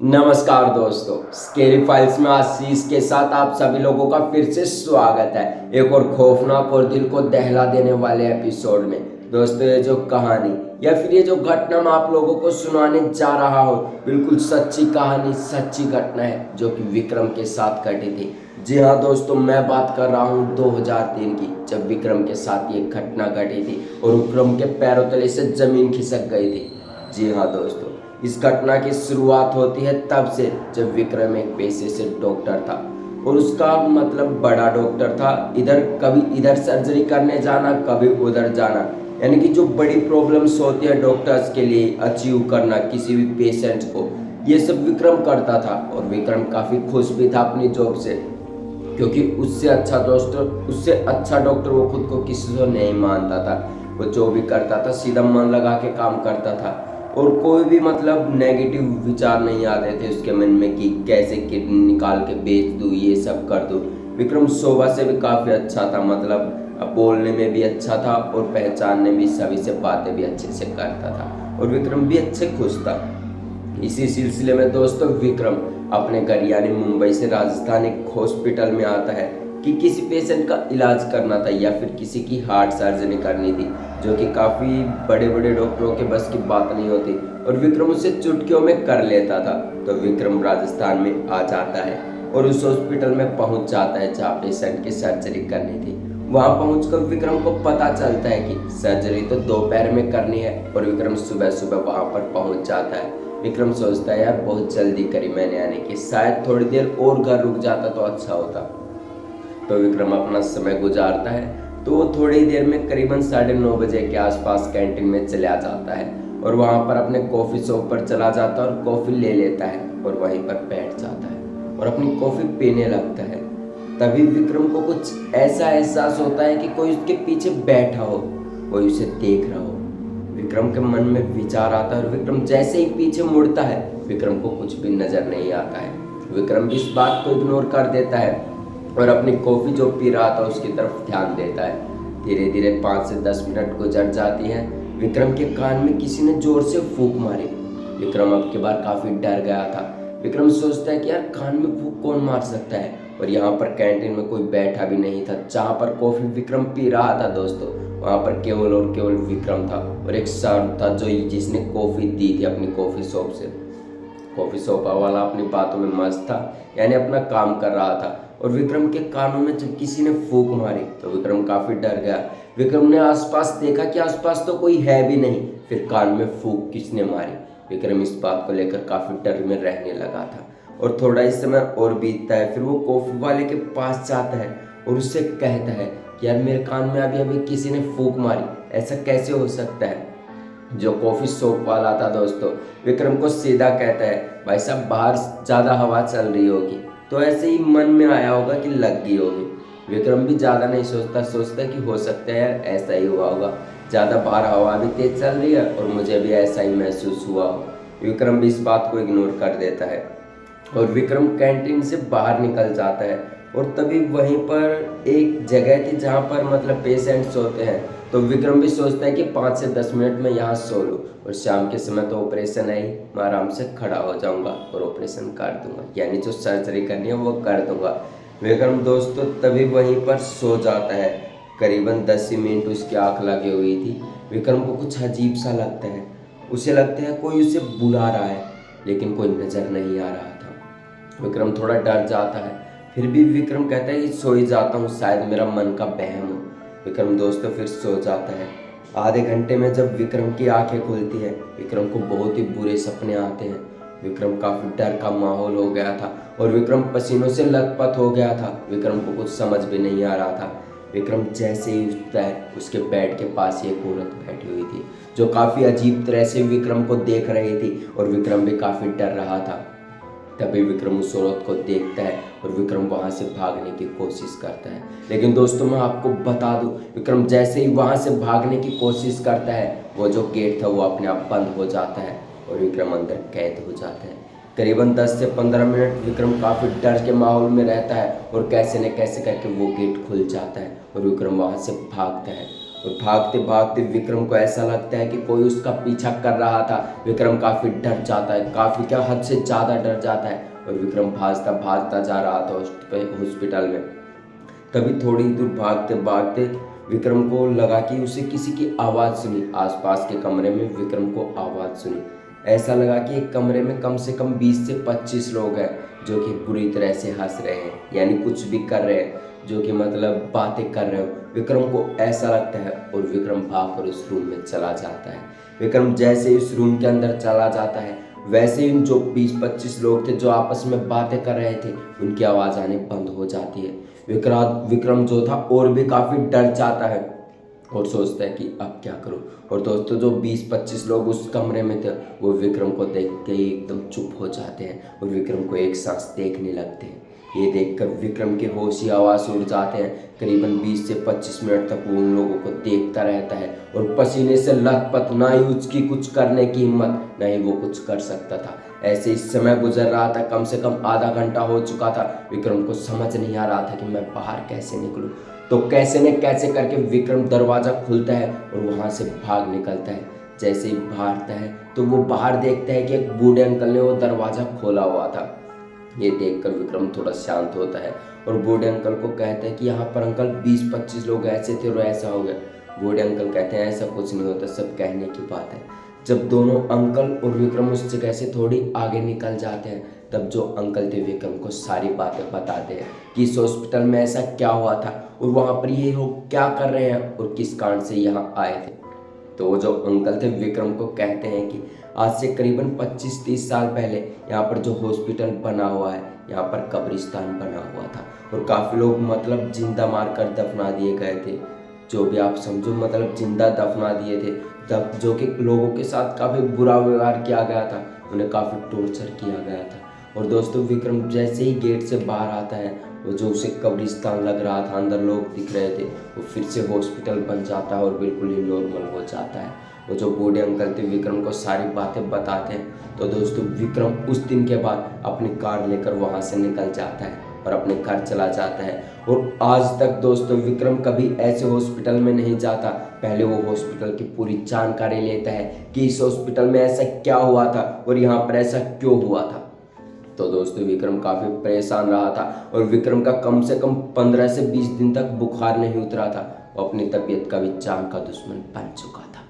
नमस्कार दोस्तों, scary files में आशीष के साथ आप सभी लोगों का फिर से स्वागत है एक और खौफनाक और दिल को दहला देने वाले एपिसोड में। दोस्तों, ये जो कहानी या फिर ये जो घटना मैं आप लोगों को सुनाने जा रहा हूँ, बिल्कुल सच्ची कहानी, सच्ची घटना है जो कि विक्रम के साथ घटी थी। जी हाँ दोस्तों, मैं बात कर रहा हूँ 2003 की, जब विक्रम के साथ ये घटना घटी थी और विक्रम के पैरों तले से जमीन खिसक गई थी। जी हाँ दोस्तों, इस घटना की शुरुआत होती है तब से जब विक्रम एक पेशे से डॉक्टर था और उसका मतलब बड़ा डॉक्टर था। कभी इधर सर्जरी करने जाना, कभी उधर जाना, यानी कि जो बड़ी प्रॉब्लम्स होती है डॉक्टर्स के लिए अचीव करना किसी भी पेशेंट को, ये सब विक्रम करता था। और विक्रम काफ़ी खुश भी था अपनी जॉब से, क्योंकि उससे अच्छा डॉक्टर वो खुद को किसी को नहीं मानता था। वो जो भी करता था सीधा मन लगा के काम करता था और कोई भी मतलब नेगेटिव विचार नहीं आते थे उसके मन में कि कैसे किडनी निकाल के बेच दूँ, ये सब कर दूँ। विक्रम शोभा से भी काफ़ी अच्छा था, मतलब बोलने में भी अच्छा था और पहचानने भी सभी से बातें भी अच्छे से करता था और विक्रम भी अच्छे खुश था। इसी सिलसिले में दोस्तों विक्रम अपने घर यानी मुंबई से राजस्थान एक हॉस्पिटल में आता है कि किसी पेशेंट का इलाज करना था या फिर किसी की हार्ट सर्जरी करनी थी, जो कि काफ़ी बड़े बड़े डॉक्टरों के बस की बात नहीं होती और विक्रम उसे चुटकियों में कर लेता था। तो विक्रम राजस्थान में आ जाता है और उस हॉस्पिटल में पहुंच जाता है जहाँ पेशेंट की सर्जरी करनी थी। वहां पहुंचकर विक्रम को पता चलता है कि सर्जरी तो दोपहर में करनी है और विक्रम सुबह सुबह वहां पर पहुंच जाता है। विक्रम सोचता है यार बहुत जल्दी करी मैंने आने की, शायद थोड़ी देर और घर रुक जाता तो अच्छा होता। तो विक्रम अपना समय गुजारता है। तो वो थोड़ी देर में करीबन 9:30 बजे के आसपास कैंटीन में चला जाता है और वहाँ पर अपने कॉफ़ी शॉप पर चला जाता है और कॉफ़ी ले लेता है और वहीं पर बैठ जाता है और अपनी कॉफ़ी पीने लगता है। तभी विक्रम को कुछ ऐसा एहसास होता है कि कोई उसके पीछे बैठा हो, कोई उसे देख रहा हो। विक्रम के मन में विचार आता है और विक्रम जैसे ही पीछे मुड़ता है विक्रम को कुछ भी नजर नहीं आता है। विक्रम भी इस बात को इग्नोर कर देता है और अपनी कॉफ़ी जो पी रहा था उसकी तरफ ध्यान देता है। धीरे धीरे 5 से 10 मिनट गुजर जाती हैं। विक्रम के कान में किसी ने जोर से फूंक मारी। विक्रम अब की बार काफ़ी डर गया था। विक्रम सोचता है कि यार कान में फूंक कौन मार सकता है, और यहाँ पर कैंटीन में कोई बैठा भी नहीं था। जहाँ पर कॉफ़ी विक्रम पी रहा था दोस्तों, वहाँ पर केवल और केवल विक्रम था और एक सर था जो जिसने कॉफ़ी दी थी अपनी कॉफ़ी शॉप से। कॉफ़ी शॉप वाला अपनी बातों में मस्त था, यानी अपना काम कर रहा था। और विक्रम के कानों में जब किसी ने फूंक मारी तो विक्रम काफ़ी डर गया। विक्रम ने आसपास देखा कि आसपास तो कोई है भी नहीं, फिर कान में फूंक किसने मारी। विक्रम इस बात को लेकर काफ़ी डर में रहने लगा था और थोड़ा ही समय और बीतता है। फिर वो कॉफ़ी वाले के पास जाता है और उससे कहता है कि यार मेरे कान में अभी अभी किसी ने फूंक मारी, ऐसा कैसे हो सकता है। जो कॉफ़ी शॉप वाला था दोस्तों, विक्रम को सीधा कहता है भाई साहब बाहर ज़्यादा हवा चल रही होगी, तो ऐसे ही मन में आया होगा कि लग गई होगी। विक्रम भी ज़्यादा नहीं सोचता कि हो सकता है यार ऐसा ही हुआ होगा, ज़्यादा बाहर हवा भी तेज चल रही है और मुझे भी ऐसा ही महसूस हुआ हो। विक्रम भी इस बात को इग्नोर कर देता है और विक्रम कैंटीन से बाहर निकल जाता है। और तभी वहीं पर एक जगह थी जहाँ पर मतलब पेशेंट्स होते हैं। तो विक्रम भी सोचता है कि 5 से 10 मिनट में यहाँ सो लूँ और शाम के समय तो ऑपरेशन है ही, मैं आराम से खड़ा हो जाऊँगा और ऑपरेशन कर दूँगा, यानी जो सर्जरी करनी है वो कर दूँगा। विक्रम दोस्तों तभी वहीं पर सो जाता है। करीबन 10 ही मिनट उसकी आँख लगी हुई थी। विक्रम को कुछ अजीब सा लगता है, उसे लगता है कोई उसे बुला रहा है, लेकिन कोई नज़र नहीं आ रहा था। विक्रम थोड़ा डर जाता है, फिर भी विक्रम कहता है कि सो ही जाता हूँ, शायद मेरा मन का वहम हो। विक्रम दोस्तों फिर सो जाता है। आधे घंटे में जब विक्रम की आंखें खुलती हैं, विक्रम को बहुत ही बुरे सपने आते हैं। विक्रम काफ़ी डर का माहौल हो गया था और विक्रम पसीनों से लथपथ हो गया था। विक्रम को कुछ समझ भी नहीं आ रहा था। विक्रम जैसे ही उठता है, उसके बेड के पास ही एक औरत बैठी हुई थी जो काफ़ी अजीब तरह से विक्रम को देख रही थी और विक्रम भी काफ़ी डर रहा था। तभी विक्रम उस औरत को देखता है और विक्रम वहाँ से भागने की कोशिश करता है। लेकिन दोस्तों मैं आपको बता दूं, विक्रम जैसे ही वहाँ से भागने की कोशिश करता है, वो जो गेट था वो अपने आप बंद हो जाता है और विक्रम अंदर कैद हो जाता है। करीबन 10 से 15 मिनट विक्रम काफ़ी डर के माहौल में रहता है और कैसे न कैसे करके वो गेट खुल जाता है और विक्रम वहाँ से भागता है और भागते भागते विक्रम को ऐसा लगता है कि कोई उसका पीछा कर रहा था। विक्रम काफ़ी डर जाता है, काफ़ी क्या हद से ज़्यादा डर जाता है और विक्रम भागता भागता जा रहा था हॉस्पिटल में। तभी थोड़ी दूर भागते भागते विक्रम को लगा कि उसे किसी की आवाज़ सुनी। आसपास के कमरे में विक्रम को आवाज़ सुनी। ऐसा लगा कि एक कमरे में कम से कम 20 से 25 लोग हैं जो कि बुरी तरह से हंस रहे हैं, यानी कुछ भी कर रहे हैं, जो कि मतलब बातें कर रहे हो। विक्रम को ऐसा लगता है और विक्रम भागकर उस रूम में चला जाता है। विक्रम जैसे उस रूम के अंदर चला जाता है वैसे ही जो 20-25 लोग थे जो आपस में बातें कर रहे थे उनकी आवाज़ आने बंद हो जाती है। विक्रम जो था और भी काफ़ी डर जाता है और सोचता है कि अब क्या करूं। और दोस्तों जो 20-25 लोग उस कमरे में थे वो विक्रम को देख के ही एकदम चुप हो जाते हैं और विक्रम को एक सांस देखने लगते हैं। ये देखकर विक्रम के होश ही आवाज़ उड़ जाते हैं। करीबन 20 से 25 मिनट तक वो उन लोगों को देखता रहता है और पसीने से लथपथ, ना ही उसकी कुछ करने की हिम्मत, ना ही वो कुछ कर सकता था। ऐसे ही समय गुजर रहा था, कम से कम आधा घंटा हो चुका था। विक्रम को समझ नहीं आ रहा था कि मैं बाहर कैसे निकलूं। तो कैसे न कैसे करके विक्रम दरवाज़ा खुलता है और वहाँ से भाग निकलता है। जैसे ही भागता है तो वो बाहर देखता है कि एक बूढ़े अंकल ने वो दरवाज़ा खोला हुआ था। ये देखकर विक्रम थोड़ा शांत होता है और बूढ़े अंकल को कहता है कि यहाँ पर अंकल 20-25 लोग ऐसे थे और ऐसा हो गया। बूढ़े अंकल कहते हैं ऐसा कुछ नहीं होता, सब कहने की बात है। जब दोनों अंकल और विक्रम उस जगह से थोड़ी आगे निकल जाते हैं तब जो अंकल थे विक्रम को सारी बातें बताते हैं कि इस हॉस्पिटल में ऐसा क्या हुआ था और वहाँ पर ये लोग क्या कर रहे हैं और किस कारण से यहाँ आए थे। तो वो जो अंकल थे विक्रम को कहते हैं कि आज से करीबन 25-30 साल पहले यहाँ पर जो हॉस्पिटल बना हुआ है यहाँ पर कब्रिस्तान बना हुआ था और काफ़ी लोग मतलब जिंदा मारकर दफना दिए गए थे। जो भी आप समझो, मतलब जिंदा दफना दिए थे तब, जो कि लोगों के साथ काफ़ी बुरा व्यवहार किया गया था, उन्हें काफ़ी टॉर्चर किया गया था। और दोस्तों विक्रम जैसे ही गेट से बाहर आता है वो जो उसे कब्रिस्तान लग रहा था, अंदर लोग दिख रहे थे, वो फिर से हॉस्पिटल बन जाता है और बिल्कुल ही नॉर्मल हो जाता है। वो जो बूढ़े अंकल थे विक्रम को सारी बातें बताते हैं। तो दोस्तों विक्रम उस दिन के बाद अपनी कार लेकर वहाँ से निकल जाता है और अपने घर चला जाता है। और आज तक दोस्तों विक्रम कभी ऐसे हॉस्पिटल में नहीं जाता। पहले वो हॉस्पिटल की पूरी जानकारी लेता है कि इस हॉस्पिटल में ऐसा क्या हुआ था और यहाँ पर ऐसा क्यों हुआ था। तो दोस्तों विक्रम काफ़ी परेशान रहा था और विक्रम का कम से कम 15 से 20 दिन तक बुखार नहीं उतरा था। वो अपनी तबीयत का भी जान का दुश्मन बन चुका था।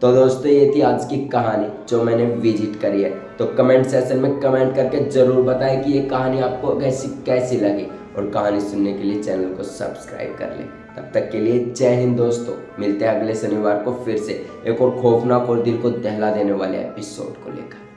तो दोस्तों ये थी आज की कहानी जो मैंने विजिट करी है। तो कमेंट सेक्शन में कमेंट करके ज़रूर बताएं कि ये कहानी आपको कैसी लगी और कहानी सुनने के लिए चैनल को सब्सक्राइब कर लें। तब तक के लिए जय हिंद दोस्तों। मिलते हैं अगले शनिवार को फिर से एक और खौफनाक और दिल को दहला देने वाले एपिसोड को लेकर।